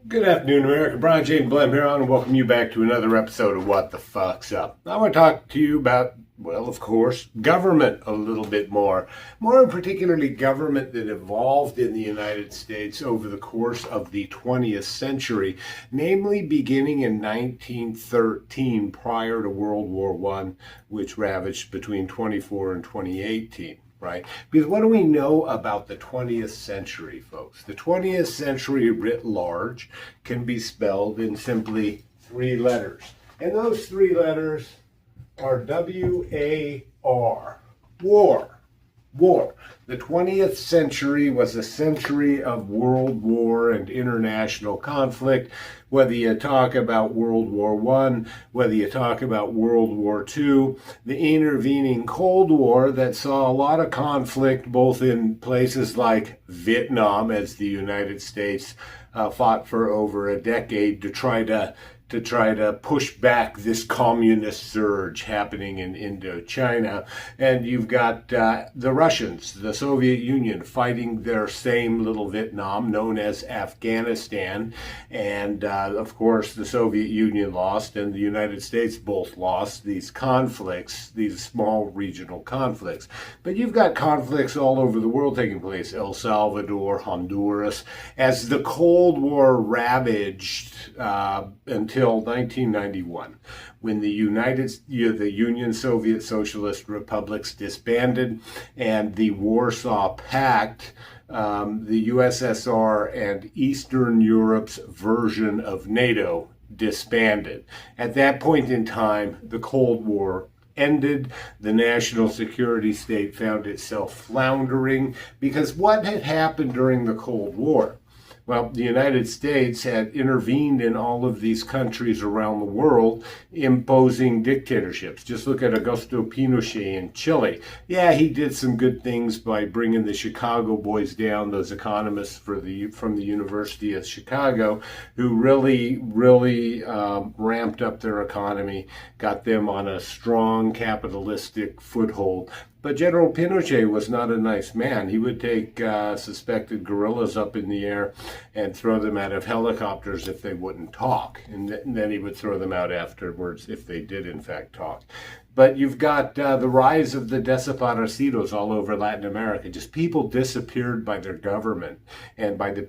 Good afternoon, America. Brian James Blem here on and welcome you back to another episode of What the Fuck's Up. I want to talk to you about, well, of course, government a little bit more. More particularly government that evolved in the United States over the course of the 20th century, namely beginning in 1913 prior to World War I, which ravaged between 24 and 2018. Right? Because what do we know about the 20th century, folks? The 20th century writ large can be spelled in simply three letters. And those three letters are W-A-R. War. War. The 20th century was a century of world war and international conflict. Whether you talk about World War I, whether you talk about World War II, the intervening Cold War that saw a lot of conflict both in places like Vietnam, as the United States fought for over a decade to try to push back this communist surge happening in Indochina. And you've got the Russians, the Soviet Union, fighting their same little Vietnam known as Afghanistan. And of course, the Soviet Union lost and the United States both lost these conflicts, these small regional conflicts. But you've got conflicts all over the world taking place, El Salvador, Honduras, as the Cold War ravaged until 1991, when the Union Soviet Socialist Republics disbanded and the Warsaw Pact, the USSR and Eastern Europe's version of NATO, disbanded. At that point in time, the Cold War ended. The national security state found itself floundering because what had happened during the Cold War? Well, the United States had intervened in all of these countries around the world, imposing dictatorships. Just look at Augusto Pinochet in Chile. Yeah, he did some good things by bringing the Chicago boys down, those economists from the University of Chicago, who really ramped up their economy, got them on a strong capitalistic foothold. But General Pinochet was not a nice man. He would take suspected guerrillas up in the air and throw them out of helicopters if they wouldn't talk. And then he would throw them out afterwards if they did, in fact, talk. But you've got the rise of the desaparecidos all over Latin America. Just people disappeared by their government and by the people